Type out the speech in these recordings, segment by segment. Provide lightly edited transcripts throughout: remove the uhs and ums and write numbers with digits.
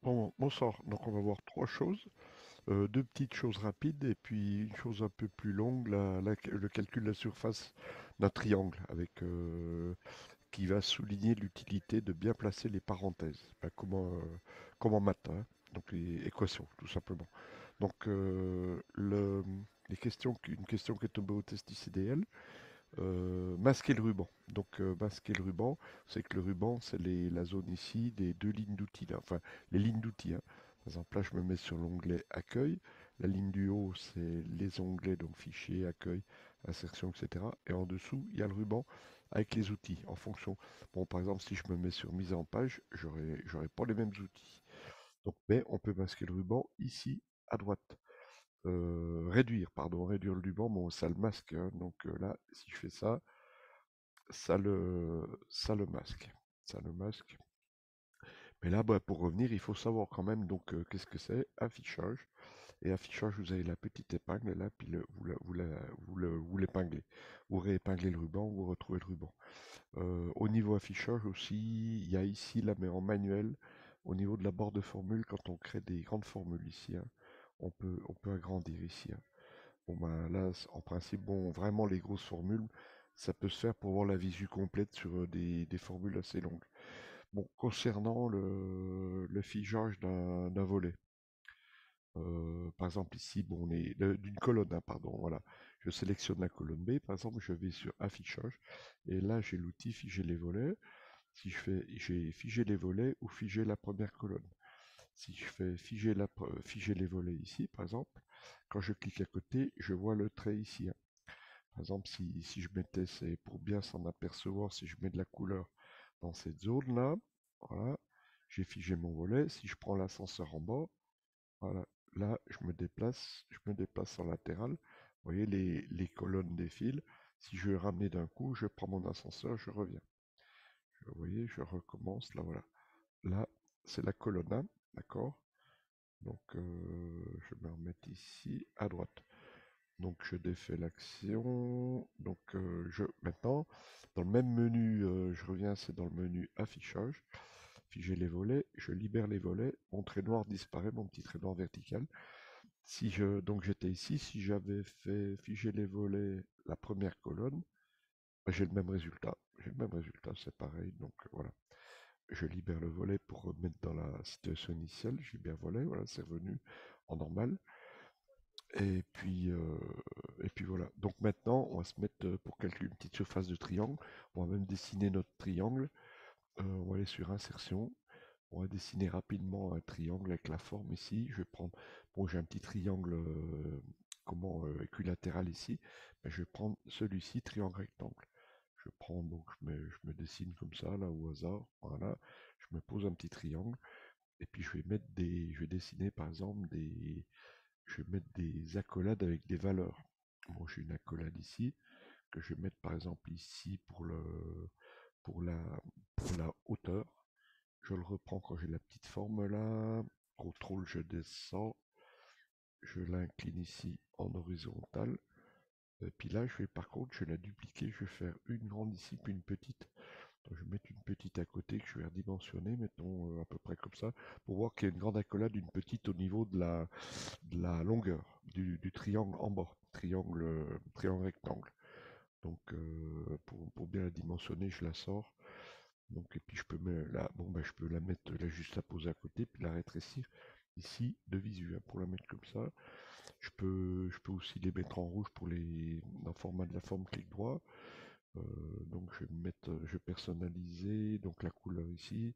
Bonsoir. Donc on va voir trois choses. Deux petites choses rapides et puis une chose un peu plus longue, le calcul de la surface d'un triangle qui va souligner l'utilité de bien placer les parenthèses. Comme en maths, hein. Donc les équations, tout simplement. Donc une question qui est tombée au test ICDL, masquer le ruban. Masquer le ruban, c'est que le ruban, c'est la zone ici des deux lignes d'outils, là. Enfin, les lignes d'outils, hein. Par exemple, là, je me mets sur l'onglet Accueil. La ligne du haut, c'est les onglets, donc Fichier, Accueil, Insertion, etc. Et en dessous, il y a le ruban avec les outils en fonction. Bon, par exemple, si je me mets sur Mise en page, j'aurai pas les mêmes outils. Donc, mais on peut masquer le ruban ici à droite. Réduire le ruban, bon, ça le masque, hein. Là, si je fais ça, ça le masque. Ça le masque. Mais là, bah, pour revenir, il faut savoir quand même qu'est-ce que c'est affichage. Et affichage, vous avez la petite épingle là, puis vous l'épinglez. Vous réépinglez le ruban, vous retrouvez le ruban. Au niveau affichage aussi, il y a ici, là, mais en manuel, au niveau de la barre de formule, quand on crée des grandes formules ici, hein, on peut agrandir ici, hein. Bon ben là, en principe, bon, vraiment les grosses formules, ça peut se faire pour voir la visu complète sur des formules assez longues. Bon, concernant le fichage d'un volet, par exemple ici, bon, d'une colonne, hein, pardon, voilà. Je sélectionne la colonne B, par exemple, je vais sur affichage, et là j'ai l'outil figer les volets. Si je fais, j'ai figé les volets ou figer la première colonne. Si je fais figer les volets ici, par exemple, quand je clique à côté, je vois le trait ici, hein. Par exemple, si je mettais, c'est pour bien s'en apercevoir, si je mets de la couleur dans cette zone-là, voilà, j'ai figé mon volet. Si je prends l'ascenseur en bas, voilà, là, je me déplace en latéral. Vous voyez, les colonnes défilent. Si je veux ramener d'un coup, je prends mon ascenseur, je reviens. Vous voyez, je recommence, là, voilà. Là, c'est la colonne 1, d'accord? Je vais me remettre ici, à droite. Donc je défais l'action. Maintenant, dans le même menu, je reviens, c'est dans le menu affichage. Figer les volets, je libère les volets, mon trait noir disparaît, mon petit trait noir vertical. Donc j'étais ici, si j'avais fait figer les volets, la première colonne, bah, j'ai le même résultat. J'ai le même résultat, c'est pareil. Voilà. Je libère le volet pour remettre dans la situation initiale. Je libère volet, voilà, c'est revenu en normal. Et puis, euh, et puis voilà. Donc maintenant, on va se mettre pour calculer une petite surface de triangle. On va même dessiner notre triangle. On va aller sur insertion. On va dessiner rapidement un triangle avec la forme ici. Bon, j'ai un petit triangle équilatéral ici. Mais je vais prendre celui-ci, triangle rectangle. Je me dessine comme ça, là, au hasard. Voilà. Je me pose un petit triangle. Et puis je vais dessiner par exemple je vais mettre des accolades avec des valeurs. Bon, j'ai une accolade ici que je vais mettre par exemple ici pour la, pour la hauteur. Je le reprends quand j'ai la petite forme là. Contrôle, je descends. Je l'incline ici en horizontal. Et puis là, par contre, je vais la dupliquer. Je vais faire une grande ici, puis une petite. Donc, je vais mettre une petite à côté que je vais redimensionner, mettons à peu près comme ça, pour voir qu'il y a une grande accolade, une petite au niveau de la longueur du triangle en bas, triangle rectangle. Pour bien la dimensionner, je la sors. Et puis je peux la mettre là juste la poser à côté, puis la rétrécir ici de visu, hein, pour la mettre comme ça. Je peux aussi les mettre en rouge dans le format de la forme clic droit. Je vais personnaliser donc la couleur ici.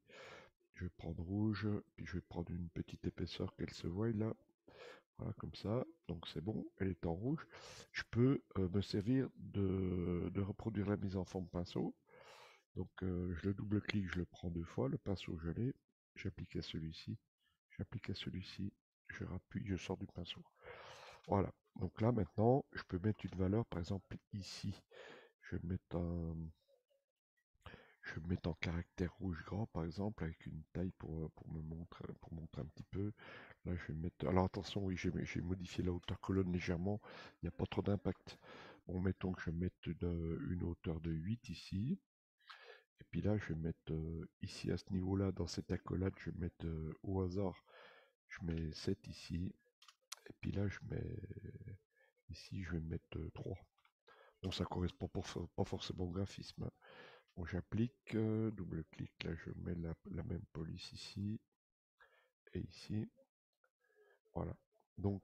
Je vais prendre rouge, puis je vais prendre une petite épaisseur qu'elle se voie là. Voilà, comme ça. Donc c'est bon, elle est en rouge. Je peux me servir de reproduire la mise en forme pinceau. Je le double-clique, je le prends deux fois, le pinceau je l'ai, j'applique à celui-ci, je rappuie, je sors du pinceau. Voilà. Donc là maintenant, je peux mettre une valeur, par exemple ici, je vais mettre un, je vais mettre en caractère rouge grand, par exemple, avec une taille pour montrer un petit peu. Là, je vais mettre. Alors attention, oui, j'ai modifié la hauteur colonne légèrement. Il n'y a pas trop d'impact. Bon, mettons que je mette une hauteur de 8 ici. Et puis là, je vais mettre ici à ce niveau-là, dans cette accolade, je vais mettre au hasard, je mets 7 ici. Et puis là, je mets ici, je vais mettre 3. Bon, ça correspond pas forcément au graphisme, hein. Bon, j'applique, double-clic, là, je mets la même police ici et ici. Voilà. Donc,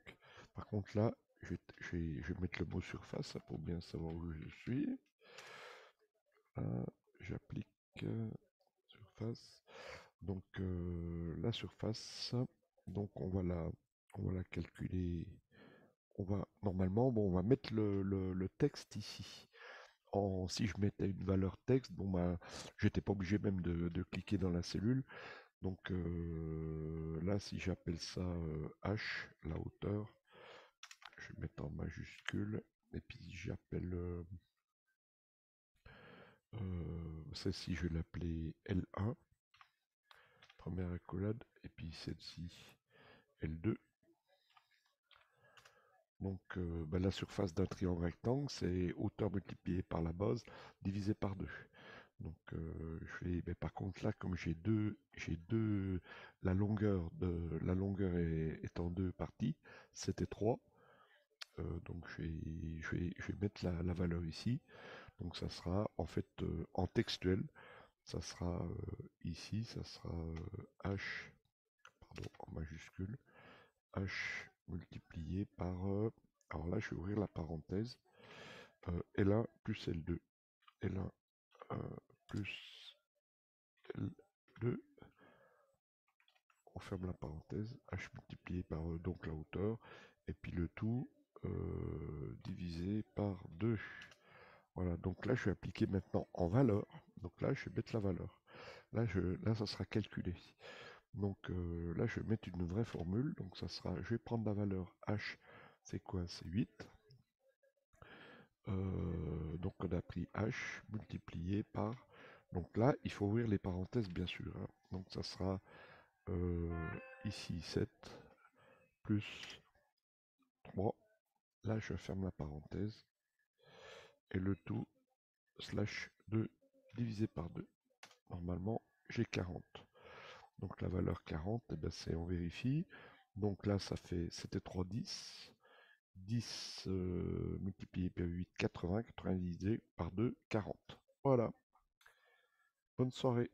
par contre, là, je vais mettre le mot surface hein, pour bien savoir où je suis. Là, j'applique surface. Donc, la surface, donc on va la calculer. Normalement, bon, on va mettre le texte ici. Si je mettais une valeur texte, bon bah, j'étais pas obligé même de cliquer dans la cellule. Donc là, si j'appelle ça H, la hauteur, je vais mettre en majuscule. Et puis j'appelle celle-ci, je vais l'appeler L1, première accolade. Et puis celle-ci, L2. Donc bah, la surface d'un triangle rectangle, c'est hauteur multipliée par la base divisé par 2. Donc je vais, mais par contre là, comme la longueur est en deux parties, c'était 3. Donc je vais mettre la valeur ici. Donc ça sera en fait en textuel, ça sera ici, ça sera H, pardon, en majuscule, H multiplié par, alors là je vais ouvrir la parenthèse, L1 plus L2, L1 plus L2, on ferme la parenthèse, H multiplié par donc la hauteur, et puis le tout divisé par 2. Voilà, donc là je vais appliquer maintenant en valeur. Donc là je vais mettre la valeur. Là ça sera calculé. Donc là je vais mettre une vraie formule. Donc ça sera, je vais prendre la valeur H, c'est quoi? C'est 8. Donc on a pris H multiplié par. Donc là il faut ouvrir les parenthèses bien sûr, hein. Donc ça sera ici 7 plus 3. Là je ferme la parenthèse. Et le tout slash 2 divisé par 2. Normalement, j'ai 40. Donc la valeur 40, eh ben, c'est on vérifie. Donc là, c'était 3, 10. 10 multiplié par 8, 80. 80 divisé par 2, 40. Voilà. Bonne soirée.